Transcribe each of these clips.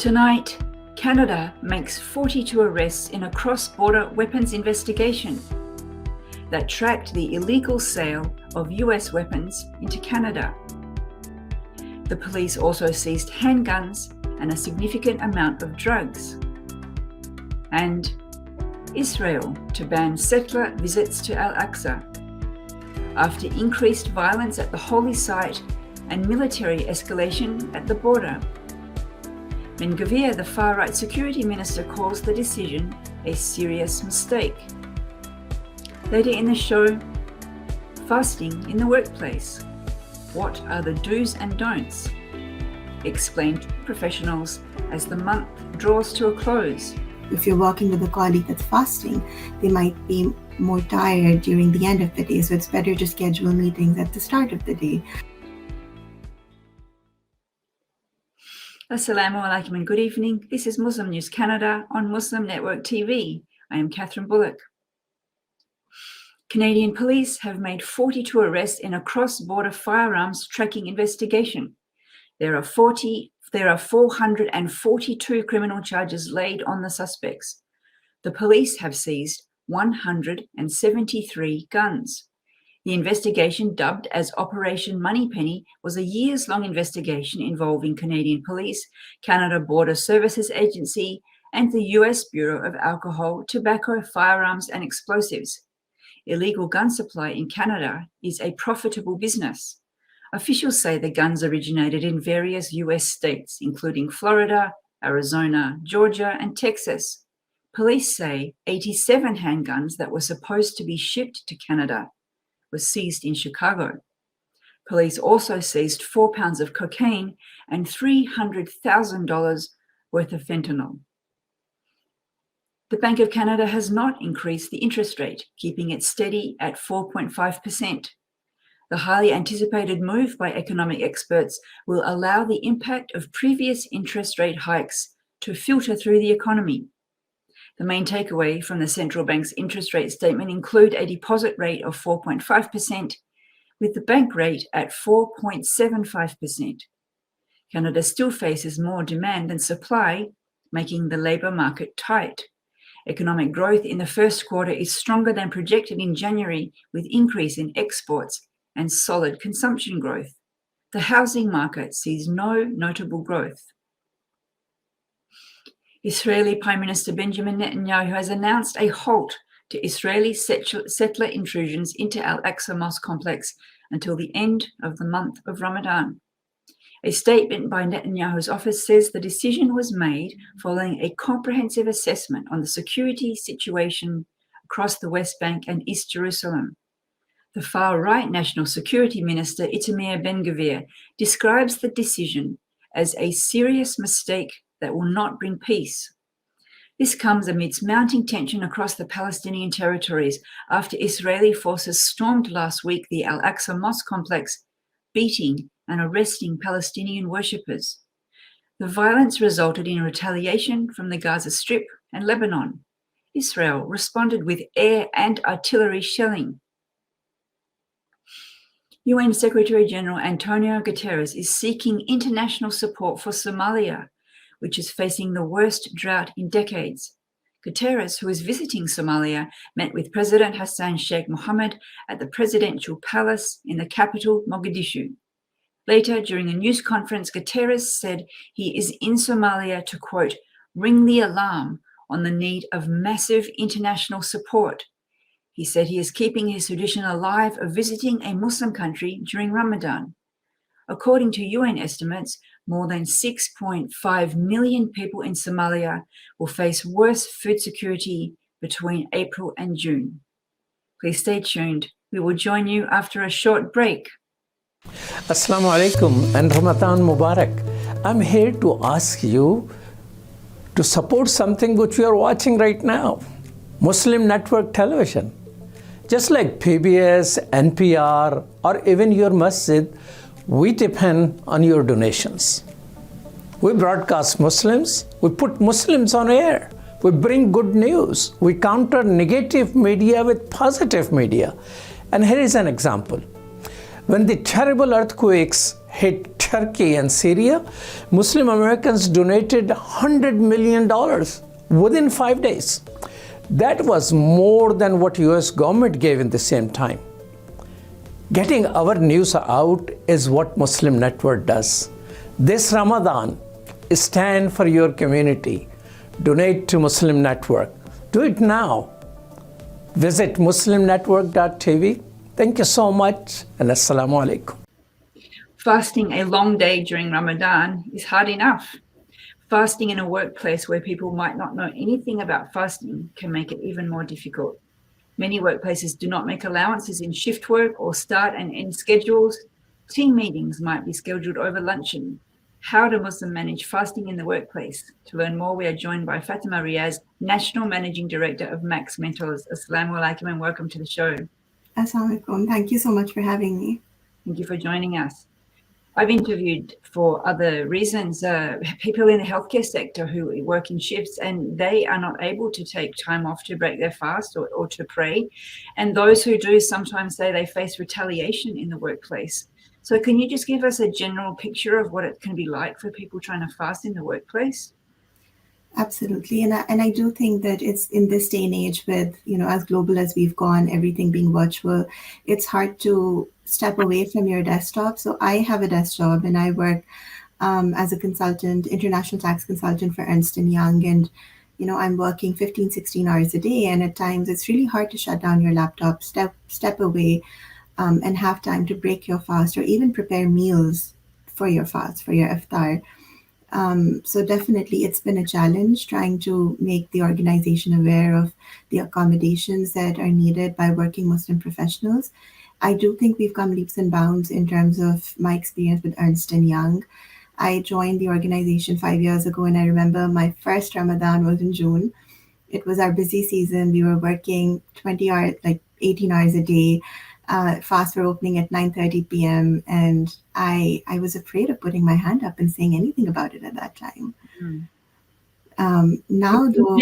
Tonight, Canada makes 42 arrests in a cross-border weapons investigation that tracked the illegal sale of US weapons into Canada. The police also seized handguns and a significant amount of drugs. And Israel to ban settler visits to Al-Aqsa after increased violence at the holy site and military escalation at the border. Ben-Gvir, the far-right security minister, calls the decision a serious mistake. Later in the show, fasting in the workplace. What are the do's and don'ts? Explained to professionals as the month draws to a close. If you're working with a colleague that's fasting, they might be more tired during the end of the day, so it's better to schedule meetings at the start of the day. Assalamu alaikum and good evening. This is Muslim News Canada on Muslim Network TV. I am Catherine Bullock. Canadian police have made 42 arrests in a cross-border firearms tracking investigation. There are 442 criminal charges laid on the suspects. The police have seized 173 guns. The investigation, dubbed as Operation Moneypenny, was a years-long investigation involving Canadian Police, Canada Border Services Agency, and the US Bureau of Alcohol, Tobacco, Firearms and Explosives. Illegal gun supply in Canada is a profitable business. Officials say the guns originated in various US states, including Florida, Arizona, Georgia, and Texas. Police say 87 handguns that were supposed to be shipped to Canada were seized in Chicago. Police also seized 4 pounds of cocaine and $300,000 worth of fentanyl. The Bank of Canada has not increased the interest rate, keeping it steady at 4.5%. The highly anticipated move by economic experts will allow the impact of previous interest rate hikes to filter through the economy. The main takeaway from the central bank's interest rate statement include a deposit rate of 4.5%, with the bank rate at 4.75%. Canada still faces more demand than supply, making the labour market tight. Economic growth in the first quarter is stronger than projected in January, with increase in exports and solid consumption growth. The housing market sees no notable growth. Israeli Prime Minister Benjamin Netanyahu has announced a halt to Israeli settler intrusions into Al-Aqsa mosque complex until the end of the month of Ramadan. A statement by Netanyahu's office says the decision was made following a comprehensive assessment on the security situation across the West Bank and East Jerusalem. The far-right National Security Minister Itamar Ben-Gvir describes the decision as a serious mistake that will not bring peace. This comes amidst mounting tension across the Palestinian territories after Israeli forces stormed last week the Al-Aqsa mosque complex, beating and arresting Palestinian worshippers. The violence resulted in retaliation from the Gaza Strip and Lebanon. Israel responded with air and artillery shelling. UN Secretary-General Antonio Guterres is seeking international support for Somalia, which is facing the worst drought in decades. Guterres, who is visiting Somalia, met with President Hassan Sheikh Mohammed at the presidential palace in the capital, Mogadishu. Later, during a news conference, Guterres said he is in Somalia to, quote, ring the alarm on the need of massive international support. He said he is keeping his tradition alive of visiting a Muslim country during Ramadan. According to UN estimates, more than 6.5 million people in Somalia will face worse food security between April and June. Please stay tuned. We will join you after a short break. Assalamu alaikum and Ramadan Mubarak. I'm here to ask you to support something which we are watching right now, Muslim Network Television. Just like PBS, NPR, or even your masjid, we depend on your donations. We broadcast Muslims, we put Muslims on air, we bring good news, we counter negative media with positive media. And here is an example. When the terrible earthquakes hit Turkey and Syria, Muslim Americans donated $100 million within 5 days. That was more than what US government gave in the same time. Getting our news out is what Muslim Network does. This Ramadan, stand for your community. Donate to Muslim Network. Do it now. Visit muslimnetworktv. Thank you so much, and assalamu alaikum. Fasting a long day during Ramadan is hard enough. Fasting in a workplace where people might not know anything about fasting can make it even more difficult. Many workplaces do not make allowances in shift work or start and end schedules. Team meetings might be scheduled over luncheon. How do Muslims manage fasting in the workplace? To learn more, we are joined by Fatima Riaz, National Managing Director of Max Mentors. Assalamu alaikum and welcome to the show. Assalamu alaikum. Thank you so much for having me. Thank you for joining us. I've interviewed for other reasons people in the healthcare sector who work in shifts, and they are not able to take time off to break their fast or to pray. And those who do sometimes say they face retaliation in the workplace. So can you just give us a general picture of what it can be like for people trying to fast in the workplace? Absolutely. And I do think that it's in this day and age with, as global as we've gone, everything being virtual, it's hard to step away from your desktop. So I have a desk job and I work as a consultant, international tax consultant for Ernst & Young. And, I'm working 15, 16 hours a day. And at times it's really hard to shut down your laptop, step away and have time to break your fast or even prepare meals for your fast, for your iftar. So definitely it's been a challenge trying to make the organization aware of the accommodations that are needed by working Muslim professionals. I do think we've come leaps and bounds in terms of my experience with Ernst & Young. I joined the organization 5 years ago, and I remember my first Ramadan was in June. It was our busy season. We were working 20 hours, like 18 hours a day. Fast were opening at 9:30 p.m. and I was afraid of putting my hand up and saying anything about it at that time. Now, though,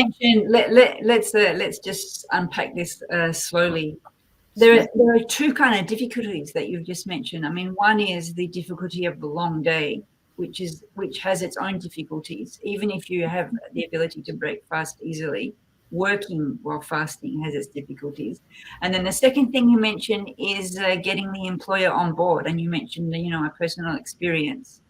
let's just unpack this slowly. There are two kind of difficulties that you've just mentioned. I mean, one is the difficulty of the long day, which has its own difficulties. Even if you have the ability to break fast easily, working while fasting has its difficulties. And then the second thing you mentioned is getting the employer on board. And you mentioned, a personal experience.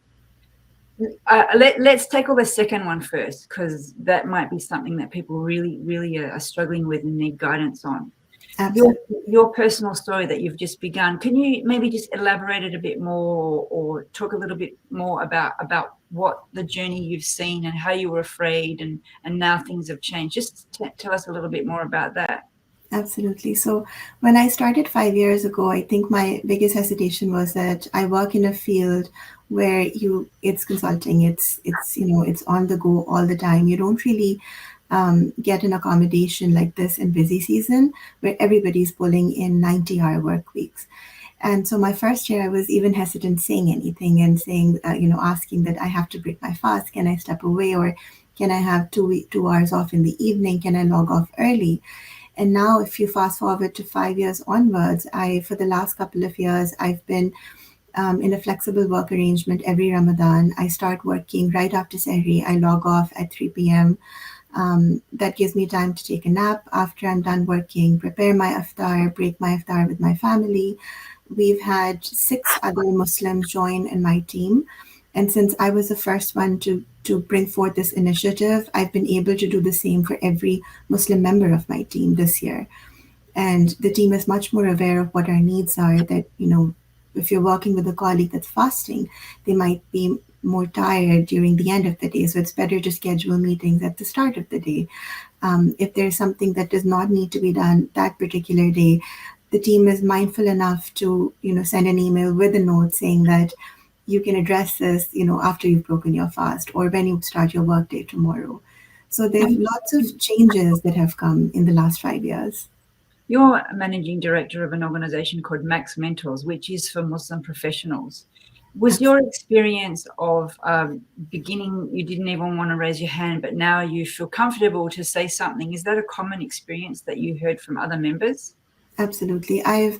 Let's tackle the second one first, because that might be something that people really, really are struggling with and need guidance on. Your personal story that you've just begun, can you maybe just elaborate it a bit more or talk a little bit more about what the journey you've seen and how you were afraid and now things have changed? Just tell us a little bit more about that. Absolutely. So when I started 5 years ago, I think my biggest hesitation was that I work in a field where it's consulting, it's on the go all the time. You don't really get an accommodation like this in busy season where everybody's pulling in 90-hour work weeks. And so my first year, I was even hesitant saying anything and saying, asking that I have to break my fast. Can I step away, or can I have 2 hours off in the evening? Can I log off early? And now if you fast forward to 5 years onwards, for the last couple of years, I've been in a flexible work arrangement every Ramadan. I start working right after Sahri. I log off at 3 p.m. That gives me time to take a nap after I'm done working, prepare my iftar, break my iftar with my family. We've had 6 other Muslims join in my team. And since I was the first one to bring forth this initiative, I've been able to do the same for every Muslim member of my team this year. And the team is much more aware of what our needs are, that, if you're working with a colleague that's fasting, they might be more tired during the end of the day. So it's better to schedule meetings at the start of the day. If there's something that does not need to be done that particular day, the team is mindful enough to, send an email with a note saying that you can address this, after you've broken your fast or when you start your workday tomorrow. So there's lots of changes that have come in the last 5 years. You're managing director of an organization called Max Mentors, which is for Muslim professionals. Was your experience of beginning, you didn't even want to raise your hand, but now you feel comfortable to say something? Is that a common experience that you heard from other members? Absolutely. I've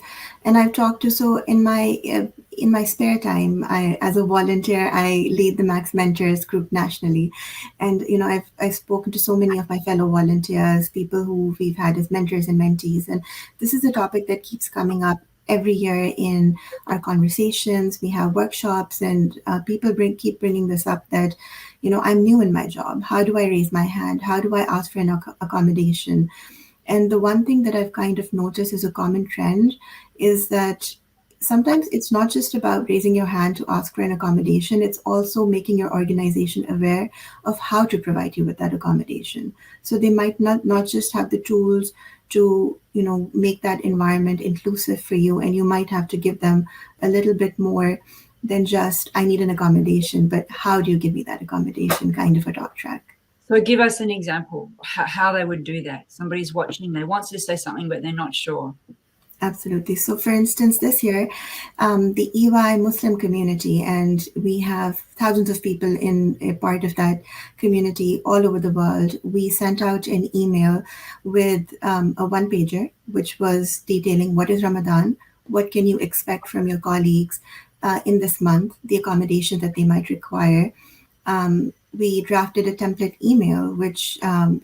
talked to, so in my spare time, I, as a volunteer, I lead the Max Mentors group nationally, and I've spoken to so many of my fellow volunteers, people who we've had as mentors and mentees, and this is a topic that keeps coming up every year in our conversations. We have workshops, and people keep bringing this up that, I'm new in my job. How do I raise my hand? How do I ask for an accommodation? And the one thing that I've kind of noticed as a common trend is that sometimes it's not just about raising your hand to ask for an accommodation, it's also making your organization aware of how to provide you with that accommodation. So they might not just have the tools to, make that environment inclusive for you, and you might have to give them a little bit more than just, I need an accommodation, but how do you give me that accommodation kind of a talk track. So give us an example how they would do that. Somebody's watching, they want to say something, but they're not sure. Absolutely. So, for instance, this year, the EY Muslim community, and we have thousands of people in a part of that community all over the world, we sent out an email with a one-pager, which was detailing what is Ramadan, what can you expect from your colleagues in this month, the accommodation that they might require. We drafted a template email which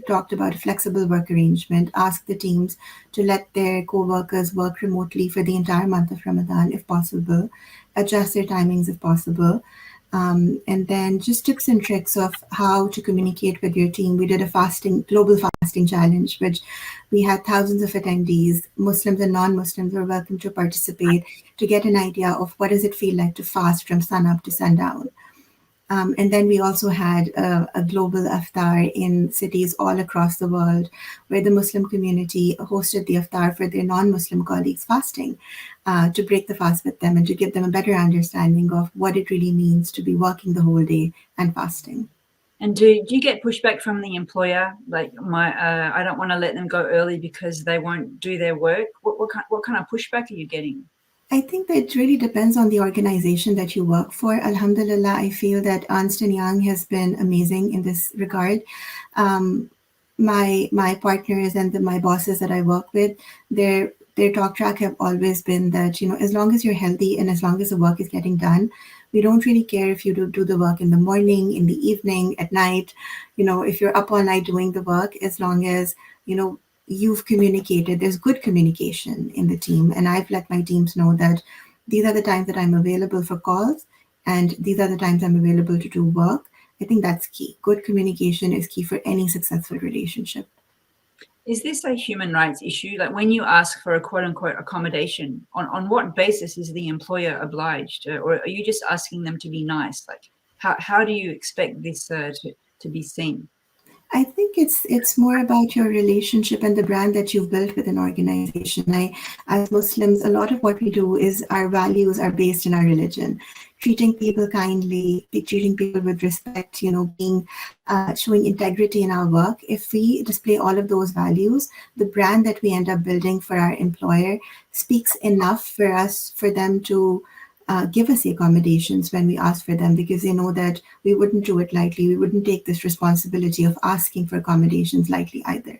talked about a flexible work arrangement, asked the teams to let their co-workers work remotely for the entire month of Ramadan if possible, adjust their timings if possible, and then just tips and tricks of how to communicate with your team. We did a global fasting challenge, which we had thousands of attendees. Muslims and non-Muslims were welcome to participate to get an idea of what does it feel like to fast from sun up to sundown. And then we also had a global iftar in cities all across the world, where the Muslim community hosted the iftar for their non-Muslim colleagues fasting, to break the fast with them and to give them a better understanding of what it really means to be working the whole day and fasting. And do you get pushback from the employer? Like, I don't want to let them go early because they won't do their work. What kind of pushback are you getting? I think that it really depends on the organization that you work for. Alhamdulillah, I feel that Ernst & Young has been amazing in this regard. My partners and my bosses that I work with, their talk track have always been that, as long as you're healthy and as long as the work is getting done, we don't really care if you do the work in the morning, in the evening, at night, if you're up all night doing the work, as long as, you've communicated, there's good communication in the team. And I've let my teams know that these are the times that I'm available for calls and these are the times I'm available to do work. I think that's key. Good communication is key for any successful relationship. Is this a human rights issue? Like, when you ask for a quote unquote accommodation, on what basis is the employer obliged? Or are you just asking them to be nice? Like, how do you expect this to be seen? I think it's more about your relationship and the brand that you've built with an organization. As Muslims, a lot of what we do is our values are based in our religion. Treating people kindly, treating people with respect, showing integrity in our work. If we display all of those values, the brand that we end up building for our employer speaks enough for them to give us the accommodations when we ask for them, because they know that we wouldn't do it lightly. We wouldn't take this responsibility of asking for accommodations lightly either.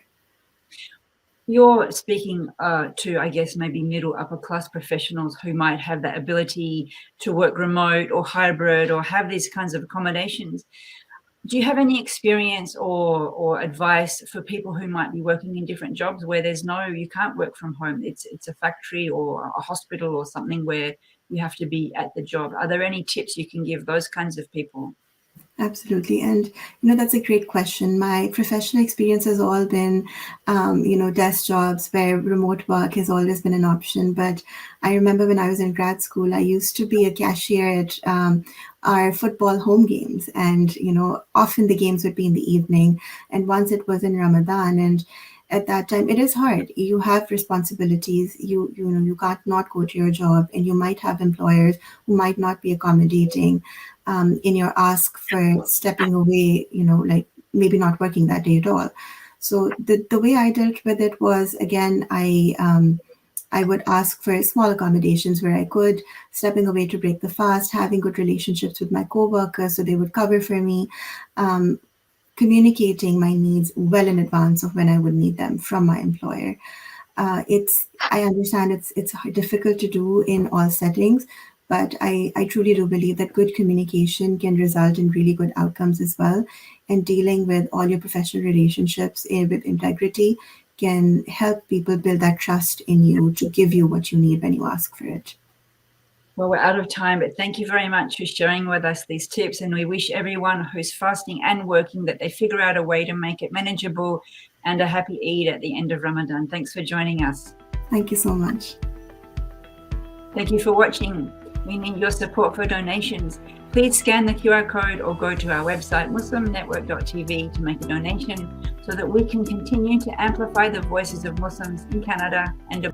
You're speaking to, I guess, maybe middle upper class professionals who might have that ability to work remote or hybrid or have these kinds of accommodations. Do you have any experience or advice for people who might be working in different jobs where you can't work from home? It's a factory or a hospital or something where you have to be at the job. Are there any tips you can give those kinds of people? Absolutely. And, that's a great question. My professional experience has all been, desk jobs where remote work has always been an option. But I remember when I was in grad school, I used to be a cashier at our football home games. And, often the games would be in the evening. And once it was in Ramadan, and at that time, it is hard. You have responsibilities. You can't not go to your job, and you might have employers who might not be accommodating in your ask for stepping away, like maybe not working that day at all. So the way I dealt with it was, again, I would ask for small accommodations where I could, stepping away to break the fast, having good relationships with my coworkers so they would cover for me, communicating my needs well in advance of when I would need them from my employer. I understand it's difficult to do in all settings, but I truly do believe that good communication can result in really good outcomes as well. And dealing with all your professional relationships with integrity can help people build that trust in you to give you what you need when you ask for it. Well, we're out of time, but thank you very much for sharing with us these tips. And we wish everyone who's fasting and working that they figure out a way to make it manageable and a happy Eid at the end of Ramadan. Thanks for joining us. Thank you so much. Thank you for watching. We need your support for donations. Please scan the QR code or go to our website, muslimnetworktv, to make a donation so that we can continue to amplify the voices of Muslims in Canada and